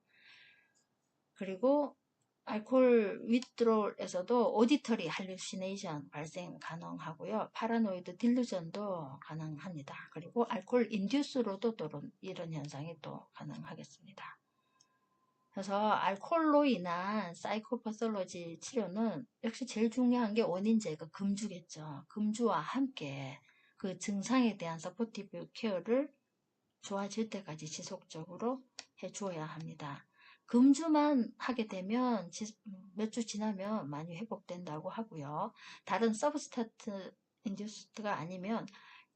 그리고 알코올 위드롤에서도 오디터리 할루시네이션 발생 가능하고요. 파라노이드 딜루전도 가능합니다. 그리고 알코올 인듀스로도 또 이런 현상이 또 가능하겠습니다. 그래서 알코올로 인한 사이코패솔로지 치료는 역시 제일 중요한 게 원인 제거, 금주겠죠. 금주와 함께 그 증상에 대한 서포티브 케어를 좋아질 때까지 지속적으로 해주어야 합니다. 금주만 하게 되면 몇 주 지나면 많이 회복된다고 하고요. 다른 서브스타트 인듀스트가 아니면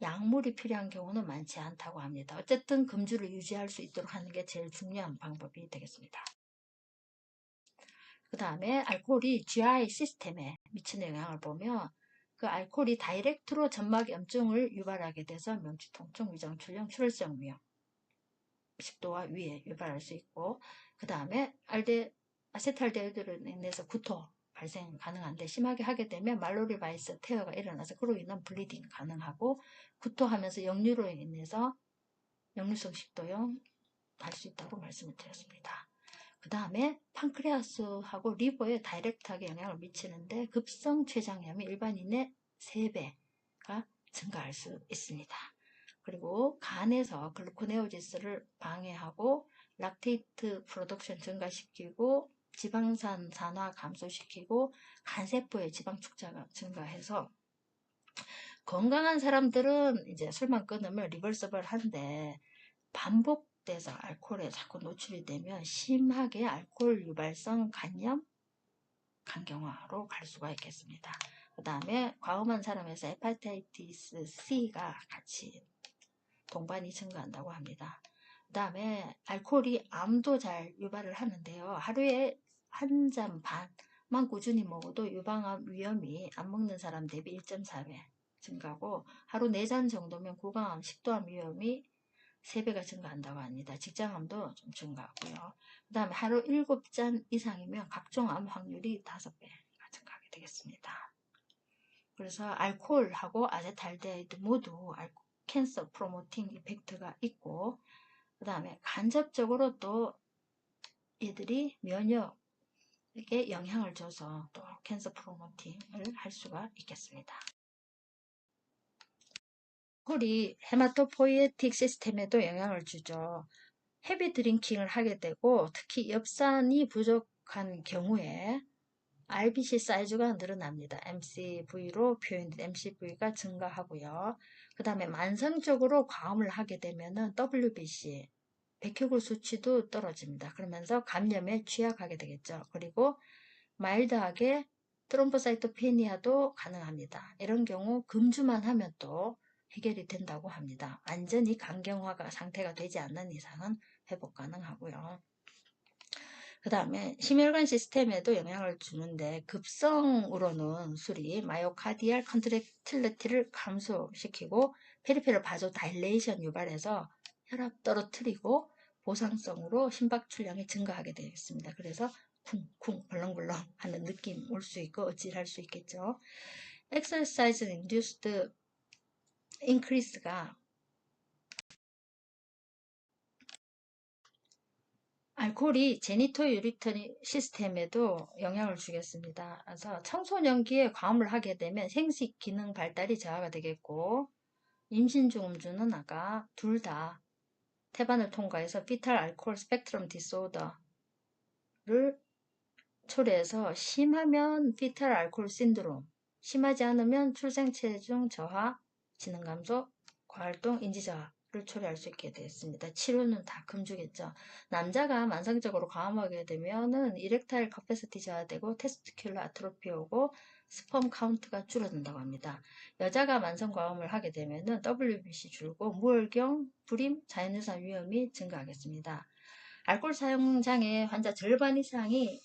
약물이 필요한 경우는 많지 않다고 합니다. 어쨌든 금주를 유지할 수 있도록 하는 게 제일 중요한 방법이 되겠습니다. 그 다음에 알코올이 GI 시스템에 미치는 영향을 보면 그 알코올이 다이렉트로 점막염증을 유발하게 돼서 명치통증, 위장출혈, 출혈성 위염, 식도와 위에 유발할 수 있고 그 다음에 아세탈데히드로 인해서 구토 발생 가능한데 심하게 하게 되면 말로리바이스 테어가 일어나서 그로 인한 블리딩 가능하고 구토하면서 역류로 인해서 역류성 식도염 갈 수 있다고 말씀을 드렸습니다. 그 다음에 판크레아스하고 리버에 다이렉트하게 영향을 미치는데 급성 췌장염이 일반인의 3배가 증가할 수 있습니다. 그리고 간에서 글루코네오지스를 방해하고 락테이트 프로덕션 증가시키고 지방산 산화 감소시키고 간세포의 지방 축자가 증가해서 건강한 사람들은 이제 술만 끊으면 리버서블 한데 반복돼서 알코올에 자꾸 노출이 되면 심하게 알코올 유발성 간염, 간경화로 갈 수가 있겠습니다. 그 다음에 과음한 사람에서 헤파타이티스 C가 같이 동반이 증가한다고 합니다. 그 다음에 알코올이 암도 잘 유발을 하는데요. 하루에 한 잔 반만 꾸준히 먹어도 유방암 위험이 안 먹는 사람 대비 1.4배 증가고 하루 4잔 정도면 구강암, 식도암 위험이 3배가 증가한다고 합니다. 직장암도 좀 증가하고요. 그 다음에 하루 7잔 이상이면 각종 암 확률이 5배가 증가하게 되겠습니다. 그래서 알코올하고 아세탈데히드 모두 캔서 프로모팅 이펙트가 있고 그 다음에 간접적으로 또 얘들이 면역에게 영향을 줘서 또 캔서 프로모팅을 할 수가 있겠습니다. 알코올이 헤마토포이에틱 시스템에도 영향을 주죠. 헤비 드링킹을 하게 되고 특히 엽산이 부족한 경우에 RBC 사이즈가 늘어납니다. MCV로 표현된 MCV가 증가하고요. 그 다음에 만성적으로 과음을 하게 되면은 WBC, 백혈구 수치도 떨어집니다. 그러면서 감염에 취약하게 되겠죠. 그리고 마일드하게 트롬보사이토페니아도 가능합니다. 이런 경우 금주만 하면 또 해결이 된다고 합니다. 완전히 간경화가 상태가 되지 않는 이상은 회복 가능하고요. 그 다음에 심혈관 시스템에도 영향을 주는데 급성으로는 술이 마이오카디알 컨트랙틸리티를 감소시키고 페리페럴 바조 다일레이션 유발해서 혈압 떨어뜨리고 보상성으로 심박출량이 증가하게 되겠습니다. 그래서 쿵쿵 벌렁벌렁 하는 느낌 올 수 있고 어질할 수 있겠죠. Exercise induced increase가 알코올이 제니토 유리터리 시스템에도 영향을 주겠습니다. 그래서 청소년기에 과음을 하게 되면 생식 기능 발달이 저하가 되겠고 임신 중 음주는 아까 둘 다 태반을 통과해서 피탈 알코올 스펙트럼 디소더를 초래해서 심하면 피탈 알코올 신드롬, 심하지 않으면 출생 체중 저하, 지능 감소, 과활동, 인지저하를 초래할 수 있게 되었습니다. 치료는 다 금주겠죠. 남자가 만성적으로 과음하게 되면은 이렉타일 커패시티 저하되고 테스티큘러 아트로피 오고 스펌 카운트가 줄어든다고 합니다. 여자가 만성 과음을 하게 되면은 WBC 줄고 무혈경, 불임, 자연유산 위험이 증가하겠습니다. 알코올 사용 장애 환자 절반 이상이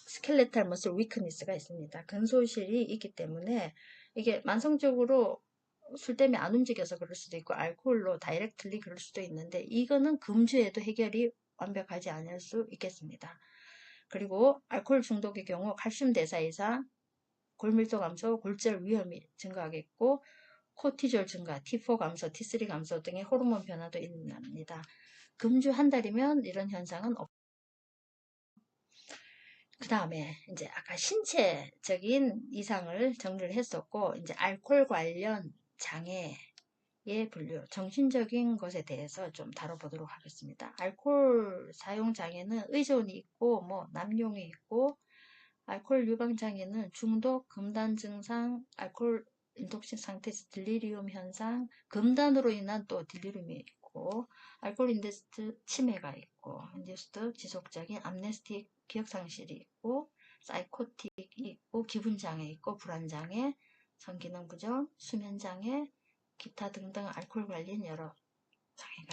스켈레탈 머슬 위크니스가 있습니다. 근소실이 있기 때문에 이게 만성적으로 술 때문에 안 움직여서 그럴 수도 있고 알코올로 다이렉트리 그럴 수도 있는데 이거는 금주에도 해결이 완벽하지 않을 수 있겠습니다. 그리고 알코올 중독의 경우 칼슘 대사 이상, 골밀도 감소, 골절 위험이 증가하겠고 코티졸 증가, T4 감소, T3 감소 등의 호르몬 변화도 일어납니다. 금주 한 달이면 이런 현상은 없습니다. 그 다음에 이제 아까 신체적인 이상을 정리를 했었고 이제 알코올 관련 장애의 분류, 정신적인 것에 대해서 좀 다뤄보도록 하겠습니다. 알코올 사용 장애는 의존이 있고 뭐 남용이 있고 알코올 유방 장애는 중독, 금단 증상, 알코올 인톡신 상태에서 딜리리움 현상, 금단으로 인한 또 딜리리움이 있고 알코올 인더스트 치매가 있고 인더스트 지속적인 암네스틱 기억상실이 있고 사이코틱이 있고 기분장애 있고 불안장애, 성기능 부정, 수면장애, 기타 등등 알코올 관련 여러 장애가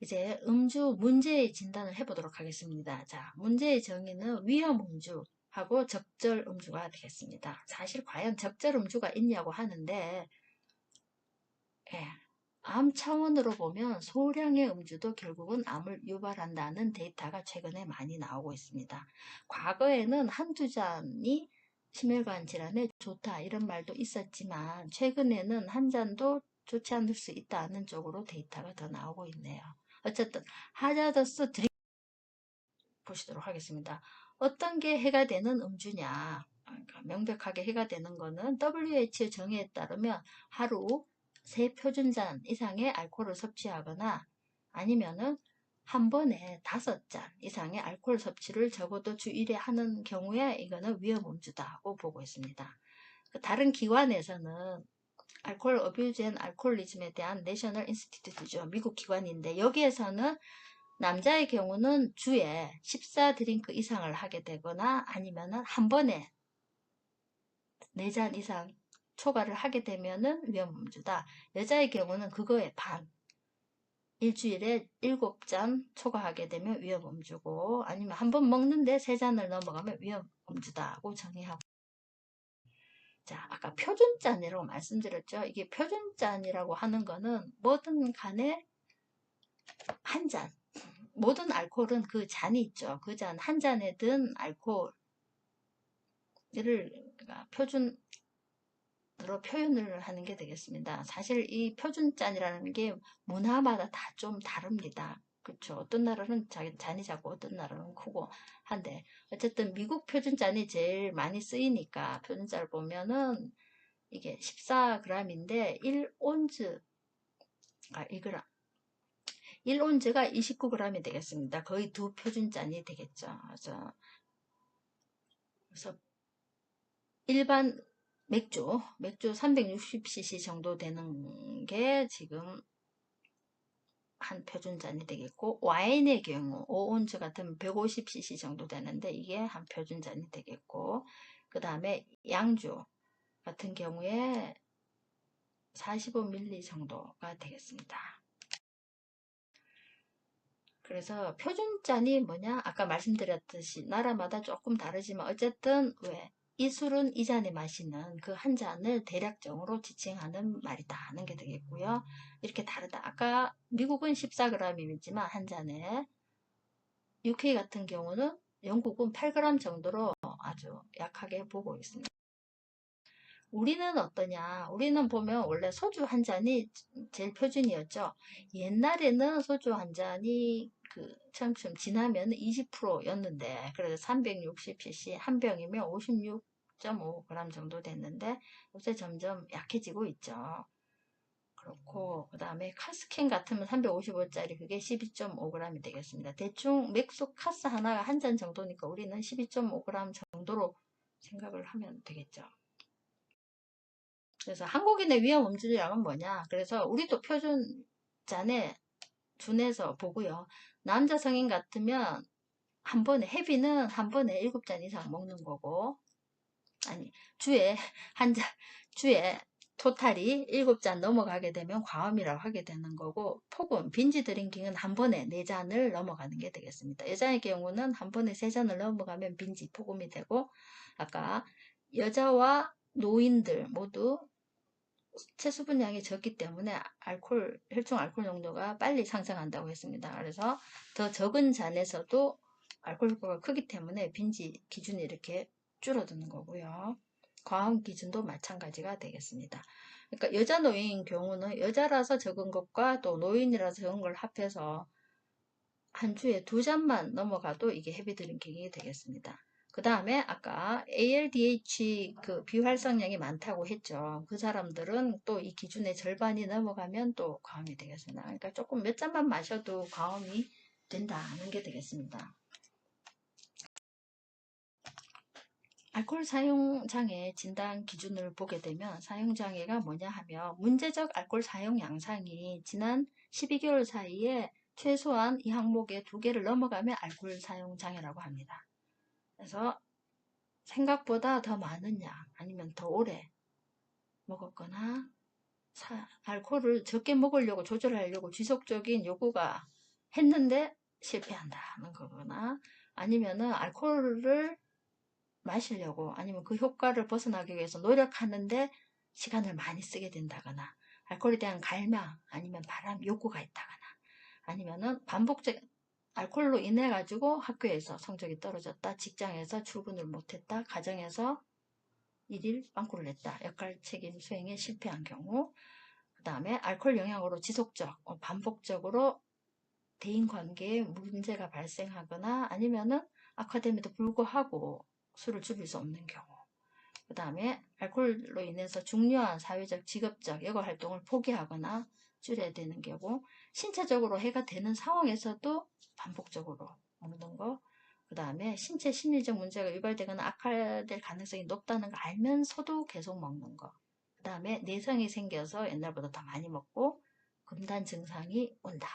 이제 음주 문제의 진단을 해보도록 하겠습니다. 자, 문제의 정의는 위험 음주하고 적절 음주가 되겠습니다. 사실 과연 적절 음주가 있냐고 하는데 예, 암 차원으로 보면 소량의 음주도 결국은 암을 유발한다는 데이터가 최근에 많이 나오고 있습니다. 과거에는 한두 잔이 심혈관 질환에 좋다 이런 말도 있었지만 최근에는 한 잔도 좋지 않을 수 있다는 쪽으로 데이터가 더 나오고 있네요. 어쨌든 하자더스 드링 보시도록 하겠습니다. 어떤 게 해가 되는 음주냐? 그러니까 명백하게 해가 되는 거는 WHO 정의에 따르면 하루 3표준잔 이상의 알코올을 섭취하거나 아니면은 한 번에 5잔 이상의 알코올 섭취를 적어도 주 1회 하는 경우에 이거는 위험 음주다고 보고 있습니다. 다른 기관에서는 알코올 어뷰즈 앤 알코올리즘에 대한 내셔널 인스티튜트죠. 미국 기관인데 여기에서는 남자의 경우는 주에 14드링크 이상을 하게 되거나 아니면은 한 번에 4잔 이상 초과를 하게 되면은 위험 음주다. 여자의 경우는 그거의 반. 일주일에 7잔 초과하게 되면 위험 음주고 아니면 한 번 먹는데 3잔을 넘어가면 위험 음주다고 정의하고 자, 아까 표준잔이라고 말씀드렸죠. 이게 표준잔이라고 하는 거는 뭐든 간에 한 잔. 모든 알코올은 그 잔이 있죠. 그 잔, 한 잔에 든 알코올을 그러니까 표준으로 표현을 하는 게 되겠습니다. 사실 이 표준잔이라는 게 문화마다 다 좀 다릅니다. 그렇죠. 어떤 나라는 잔이 작고 어떤 나라는 크고 한데 어쨌든 미국 표준잔이 제일 많이 쓰이니까 표준잔을 보면은 이게 14g인데 1온즈가 1g 1온즈가 29g이 되겠습니다. 거의 2표준잔이 되겠죠. 그래서 일반 맥주 360cc 정도 되는 게 지금 한 표준잔이 되겠고 와인의 경우 5온즈 같으면 150cc 정도 되는데 이게 한 표준잔이 되겠고 그 다음에 양주 같은 경우에 45ml 정도가 되겠습니다. 그래서 표준잔이 뭐냐? 아까 말씀드렸듯이 나라마다 조금 다르지만 어쨌든 이 술은 이 잔에 마시는 그 한 잔을 대략적으로 지칭하는 말이다 하는 게 되겠고요. 이렇게 다르다. 아까 미국은 14g이지만 한 잔에 UK 같은 경우는 영국은 8g 정도로 아주 약하게 보고 있습니다. 우리는 어떠냐? 우리는 보면 원래 소주 한 잔이 제일 표준이었죠. 옛날에는 소주 한 잔이 참 지나면 20%였는데 그래서 360cc 한 병이면 56.5g 정도 됐는데 요새 점점 약해지고 있죠. 그렇고 그 다음에 카스캔 같으면 355짜리 그게 12.5g이 되겠습니다. 대충 맥주 카스 하나가 한 잔 정도니까 우리는 12.5g 정도로 생각을 하면 되겠죠. 그래서 한국인의 위험 음주량은 뭐냐? 그래서 우리도 표준 잔에 준해서 보고요. 남자 성인 같으면 한 번에 헤비는 한 번에 7잔 이상 먹는 거고, 아니 주에 한 잔, 주에 토탈이 7잔 넘어가게 되면 과음이라고 하게 되는 거고, 폭은 빈지 드링킹은 한 번에 4잔을 넘어가는 게 되겠습니다. 여자의 경우는 한 번에 3잔을 넘어가면 빈지 폭음이 되고, 아까 여자와 노인들 모두 체수 분량이 적기 때문에 혈중 알코올 농도가 빨리 상승한다고 했습니다. 그래서 더 적은 잔에서도 알코올 효과가 크기 때문에 빈지 기준이 이렇게 줄어드는 거고요. 과음 기준도 마찬가지가 되겠습니다. 그러니까 여자 노인인 경우는 여자라서 적은 것과 또 노인이라서 적은 걸 합해서 한 주에 2잔만 넘어가도 이게 헤비 드링킹이 되겠습니다. 그 다음에 아까 ALDH 그 비활성량이 많다고 했죠. 그 사람들은 또 이 기준의 절반이 넘어가면 또 과음이 되겠습니다. 그러니까 조금 몇 잔만 마셔도 과음이 된다는 게 되겠습니다. 알코올 사용장애 진단 기준을 보게 되면 사용장애가 뭐냐 하면 문제적 알코올 사용 양상이 지난 12개월 사이에 최소한 이 항목의 2개를 넘어가면 알코올 사용 장애라고 합니다. 그래서 생각보다 더 많은 양 아니면 더 오래 먹었거나 알코올을 적게 먹으려고 조절하려고 지속적인 요구가 했는데 실패한다는 거거나, 아니면은 알코올을 마시려고 아니면 그 효과를 벗어나기 위해서 노력하는데 시간을 많이 쓰게 된다거나, 알코올에 대한 갈망 아니면 바람 욕구가 있다거나, 아니면은 반복적 알코올로 인해 가지고 학교에서 성적이 떨어졌다, 직장에서 출근을 못했다, 가정에서 일일 빵꾸를 냈다, 역할 책임 수행에 실패한 경우, 그 다음에 알코올 영향으로 지속적 반복적으로 대인관계에 문제가 발생하거나, 아니면은 아카데미도 불구하고 술을 줄일 수 없는 경우, 그 다음에 알코올로 인해서 중요한 사회적, 직업적, 여가 활동을 포기하거나 줄여야 되는 경우, 신체적으로 해가 되는 상황에서도 반복적으로 먹는 거, 그 다음에 신체 심리적 문제가 유발되거나 악화될 가능성이 높다는 걸 알면서도 계속 먹는 거, 그 다음에 내성이 생겨서 옛날보다 더 많이 먹고 금단 증상이 온다.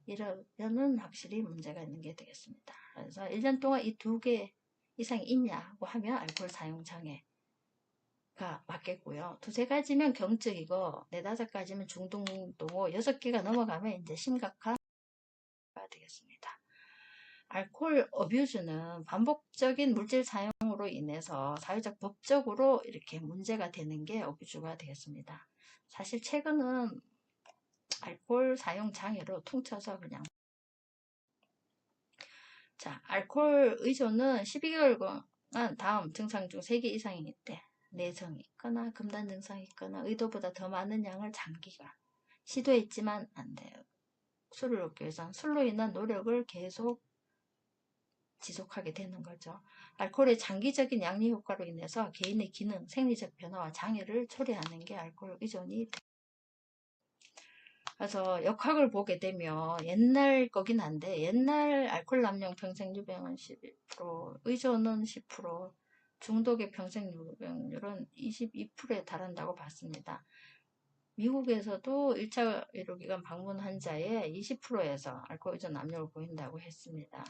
이러면은 확실히 문제가 있는 게 되겠습니다. 그래서 1년 동안 이 2개 이상이 있냐고 하면 알코올 사용 장애 가 맞겠고요. 2-3가지면 경증이고 4-5가지면 중등동호, 6개가 넘어가면 이제 심각한 되겠습니다. 알코올 어뷰즈는 반복적인 물질 사용으로 인해서 사회적 법적으로 이렇게 문제가 되는 게 어뷰즈가 되겠습니다. 사실 최근은 알코올 사용 장애로 퉁쳐서 그냥, 자, 알코올 의존은 12개월간 다음 증상 중 3개 이상일 때 내성이 있거나 금단 증상이 있거나 의도보다 더 많은 양을 장기간 시도했지만 안 돼요. 술을 얻기 위해서는 술로 인한 노력을 계속 지속하게 되는 거죠. 알코올의 장기적인 양리 효과로 인해서 개인의 기능, 생리적 변화와 장애를 초래하는 게 알코올 의존이 됩니다. 그래서 역학을 보게 되면 옛날 거긴 한데, 옛날 알코올 남용 평생 유병은 11%, 의존은 10%, 중독의 평생 유병률은 22%에 달한다고 봤습니다. 미국에서도 1차 의료기관 방문 환자의 20%에서 알코올 의존 남용을 보인다고 했습니다.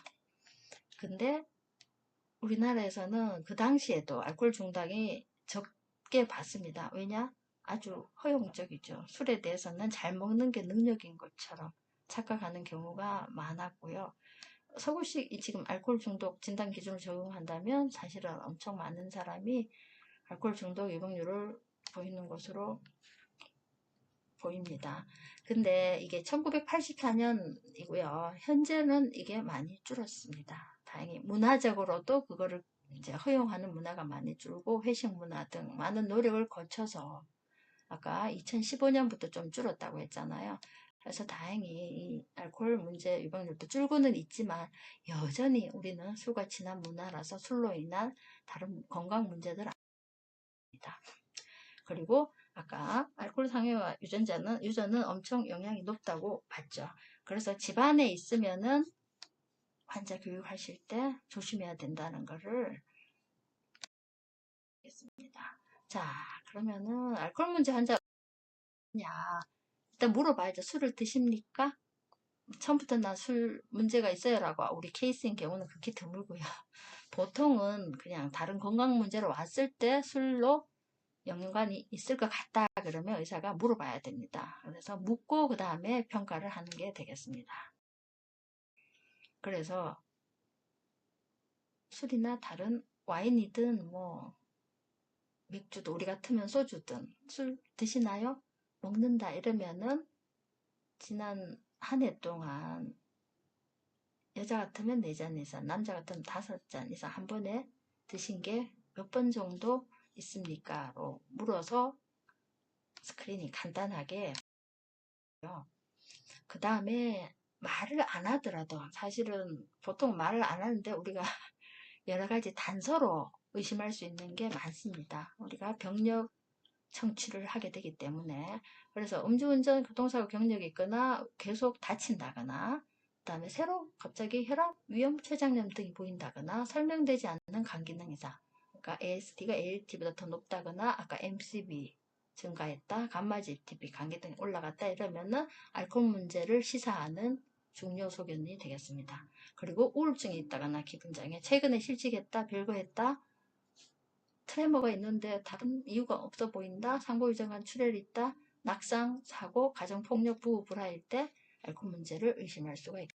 근데 우리나라에서는 그 당시에도 알코올 중독이 적게 봤습니다. 왜냐? 아주 허용적이죠. 술에 대해서는 잘 먹는 게 능력인 것처럼 착각하는 경우가 많았고요. 서울시 지금 알코올 중독 진단 기준을 적용한다면 사실은 엄청 많은 사람이 알코올 중독 유병률을 보이는 것으로 보입니다. 근데 이게 1984년이고요. 현재는 이게 많이 줄었습니다. 다행히 문화적으로도 그거를 이제 허용하는 문화가 많이 줄고 회식 문화 등 많은 노력을 거쳐서 아까 2015년부터 좀 줄었다고 했잖아요. 그래서 다행히 이 알코올 문제 유병률도 줄고는 있지만 여전히 우리는 술과 친한 문화라서 술로 인한 다른 건강 문제들 아닙니다. 그리고 아까 알코올 상해와 유전은 엄청 영향이 높다고 봤죠. 그래서 집안에 있으면은 환자 교육하실 때 조심해야 된다는 거를 했습니다. 자, 그러면은 알코올 문제 환자냐? 일단 물어봐야죠. 술을 드십니까? 처음부터 나 술 문제가 있어요라고 우리 케이스인 경우는 그렇게 드물고요. 보통은 그냥 다른 건강 문제로 왔을 때 술로 연관이 있을 것 같다 그러면 의사가 물어봐야 됩니다. 그래서 묻고 그 다음에 평가를 하는 게 되겠습니다. 그래서 술이나 다른 와인이든 뭐 맥주도 우리 같으면 소주든 술 드시나요? 먹는다 이러면은 지난 한 해 동안 여자 같으면 4잔 이상, 남자 같으면 5잔 이상 한 번에 드신 게 몇 번 정도 있습니까? 로 물어서 스크린이 간단하게 그 다음에 말을 안 하더라도 사실은 보통 말을 안 하는데 우리가 여러 가지 단서로 의심할 수 있는 게 많습니다. 우리가 병력 청취를 하게 되기 때문에 그래서 음주운전 교통사고 경력이 있거나 계속 다친다거나 그 다음에 새로 갑자기 혈압, 위험, 췌장염 등이 보인다거나 설명되지 않는 간기능 이상 그러니까 AST가 ALT보다 더 높다거나 아까 MCV 증가했다, 감마GTP 간기능이 올라갔다 이러면은 알코올 문제를 시사하는 중요 소견이 되겠습니다. 그리고 우울증이 있다거나 기분장애, 최근에 실직했다, 별거했다, 트레머가 있는데 다른 이유가 없어 보인다, 상보유정한 출혈이 있다, 낙상, 사고, 가정폭력, 부부 불화일 때 알코올 문제를 의심할 수가 있다.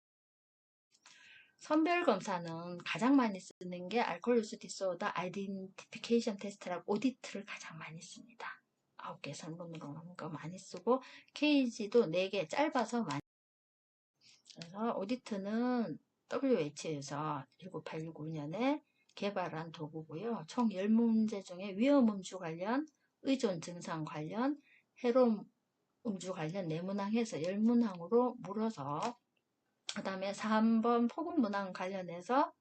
선별검사는 가장 많이 쓰는 게 알코올 유스 디스오더 아이덴티피케이션 테스트라고 오디트를 가장 많이 씁니다. 9개 선분으로 하는 거 많이 쓰고 KG도 4개 짧아서 많이 그래서 오디트는 WH에서 19819년에 개발한 도구고요. 총 10문제 중에 위험 음주 관련, 의존 증상 관련, 해로 음주 관련 4문항해서 10문항으로 물어서 그 다음에 3번 폭음 문항 관련해서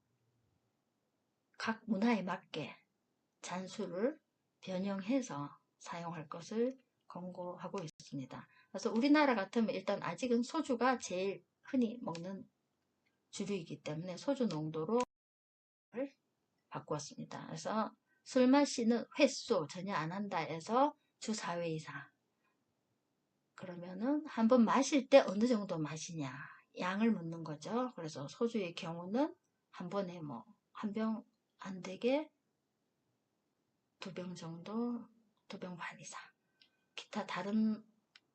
각 문화에 맞게 잔수를 변형해서 사용할 것을 권고하고 있습니다. 그래서 우리나라 같으면 일단 아직은 소주가 제일 흔히 먹는 주류이기 때문에 소주 농도로 바꾸었습니다. 그래서 술 마시는 횟수 전혀 안 한다 해서 주 4회 이상. 그러면은 한번 마실 때 어느 정도 마시냐 양을 묻는 거죠. 그래서 소주의 경우는 한 번에 뭐 한 병 안 되게 2병 정도, 2병 반 이상. 기타 다른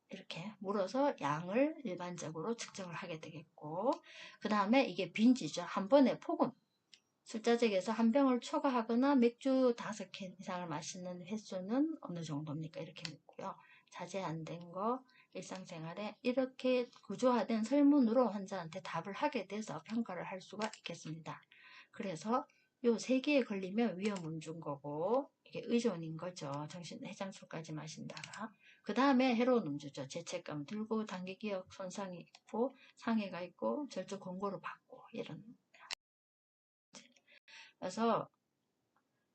이렇게 물어서 양을 일반적으로 측정을 하게 되겠고 그 다음에 이게 빈지죠. 한 번에 폭음. 술자적에서 한 병을 초과하거나 맥주 5캔 이상을 마시는 횟수는 어느 정도입니까? 이렇게 묻고요. 자제 안 된 거, 일상생활에 이렇게 구조화된 설문으로 환자한테 답을 하게 돼서 평가를 할 수가 있겠습니다. 그래서 요 3개에 걸리면 위험 음주인 거고 이게 의존인 거죠. 정신 해장술까지 마신다가 그 다음에 해로운 음주죠. 죄책감 들고 단기기억 손상이 있고 상해가 있고 절주 권고를 받고 이런 그래서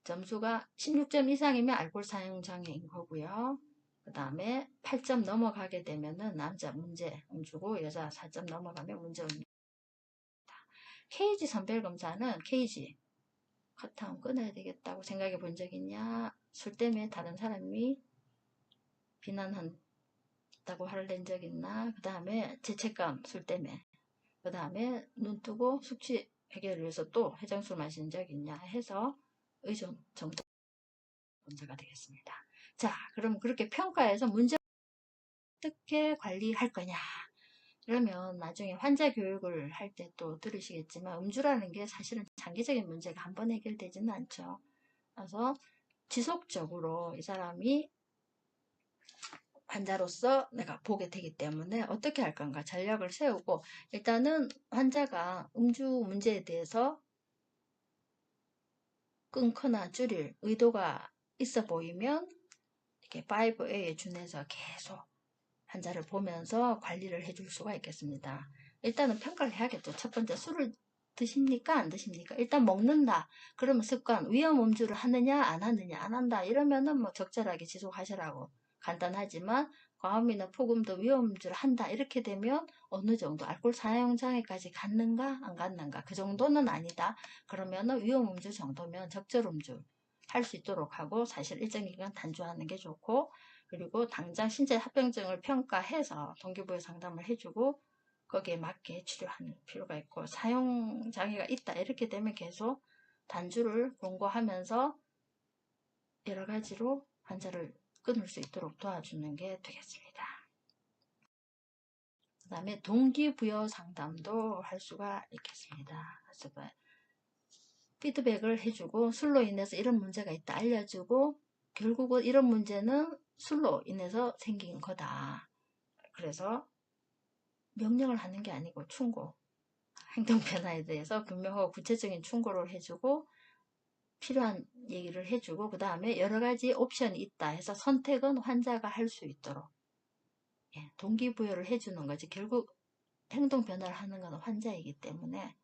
점수가 16점 이상이면 알코올 사용 장애인 거고요. 그 다음에 8점 넘어가게 되면은 남자 문제 음주고 여자 4점 넘어가면 문제 음주입니다. KG 선별검사는 KG 카타운 끊어야 되겠다고 생각해 본 적 있냐? 술 때문에 다른 사람이 비난한다고 화를 낸 적 있나? 그 다음에 죄책감 술 때문에 그 다음에 눈 뜨고 숙취 해결을 위해서 또 해장술 마신 적 있냐 해서 의존 정도 문제가 되겠습니다. 자, 그럼 그렇게 평가해서 문제 어떻게 관리할 거냐? 그러면 나중에 환자 교육을 할 때 또 들으시겠지만 음주라는 게 사실은 장기적인 문제가 한 번 해결되지는 않죠. 그래서 지속적으로 이 사람이 환자로서 내가 보게 되기 때문에 어떻게 할 건가 전략을 세우고 일단은 환자가 음주 문제에 대해서 끊거나 줄일 의도가 있어 보이면 이렇게 5A에 준해서 계속 환자를 보면서 관리를 해줄 수가 있겠습니다. 일단은 평가를 해야겠죠. 첫 번째 술을 드십니까? 안 드십니까? 일단 먹는다. 그러면 습관, 위험 음주를 하느냐? 안 하느냐? 안 한다. 이러면은 뭐 적절하게 지속하시라고 간단하지만 과음이나 폭음도 위험 음주를 한다. 이렇게 되면 어느 정도 알코올 사용 장애까지 갔는가? 안 갔는가? 그 정도는 아니다. 그러면은 위험 음주 정도면 적절 음주. 할 수 있도록 하고, 사실 일정 기간 단주하는 게 좋고, 그리고 당장 신체 합병증을 평가해서 동기부여 상담을 해주고 거기에 맞게 치료하는 필요가 있고, 사용 장애가 있다 이렇게 되면 계속 단주를 권고하면서 여러 가지로 환자를 끊을 수 있도록 도와주는 게 되겠습니다. 그 다음에 동기부여 상담도 할 수가 있겠습니다. 그래서 피드백을 해주고, 술로 인해서 이런 문제가 있다 알려주고, 결국은 이런 문제는 술로 인해서 생긴 거다. 그래서 명령을 하는 게 아니고 충고, 행동 변화에 대해서 분명하고 구체적인 충고를 해주고, 필요한 얘기를 해주고, 그 다음에 여러 가지 옵션이 있다 해서 선택은 환자가 할 수 있도록 동기부여를 해주는 거지. 결국 행동 변화를 하는 건 환자이기 때문에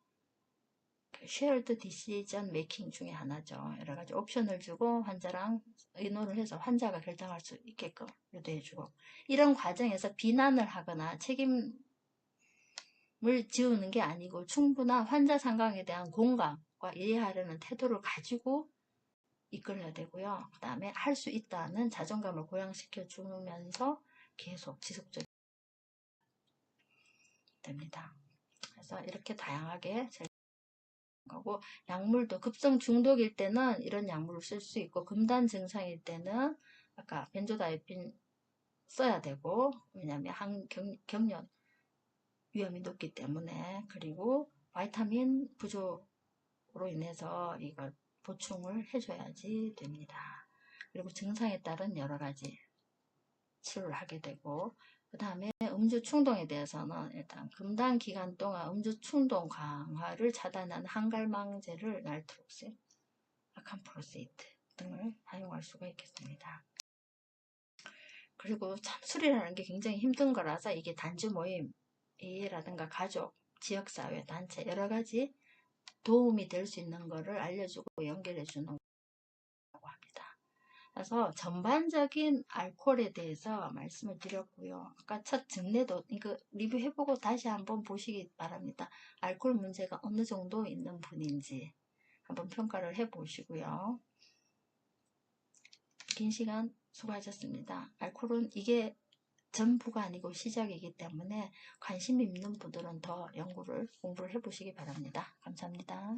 쉐어드 디시전 메이킹 중에 하나죠. 여러 가지 옵션을 주고 환자랑 의논을 해서 환자가 결정할 수 있게끔 유도해주고, 이런 과정에서 비난을 하거나 책임을 지우는 게 아니고 충분한 환자 상황에 대한 공감과 이해하려는 태도를 가지고 이끌어야 되고요. 그 다음에 할 수 있다는 자존감을 고양시켜 주면서 계속 지속적으로 됩니다. 그래서 이렇게 다양하게 거고, 약물도 급성 중독일 때는 이런 약물을 쓸 수 있고, 금단 증상일 때는 아까 벤조다이핀 써야 되고, 왜냐하면 경련 위험이 높기 때문에. 그리고 바이타민 부족으로 인해서 이걸 보충을 해줘야지 됩니다. 그리고 증상에 따른 여러 가지 치료를 하게 되고, 그 다음에 음주 충동에 대해서는 일단 금단 기간 동안 음주 충동 강화를 차단하는 한갈망제를 날트록신, 아캄프로세이트 등을 사용할 수가 있겠습니다. 그리고 참 술이라는 게 굉장히 힘든 거라서 이게 단주 모임이라든가 가족, 지역사회, 단체 여러 가지 도움이 될 수 있는 거를 알려주고 연결해 주는 거라고 합니다. 그래서 전반적인 알코올에 대해서 말씀을 드렸고요. 아까 첫 증례도 이거 리뷰해보고 다시 한번 보시기 바랍니다. 알코올 문제가 어느 정도 있는 분인지 한번 평가를 해보시고요. 긴 시간 수고하셨습니다. 알코올은 이게 전부가 아니고 시작이기 때문에 관심 있는 분들은 더 공부를 해보시기 바랍니다. 감사합니다.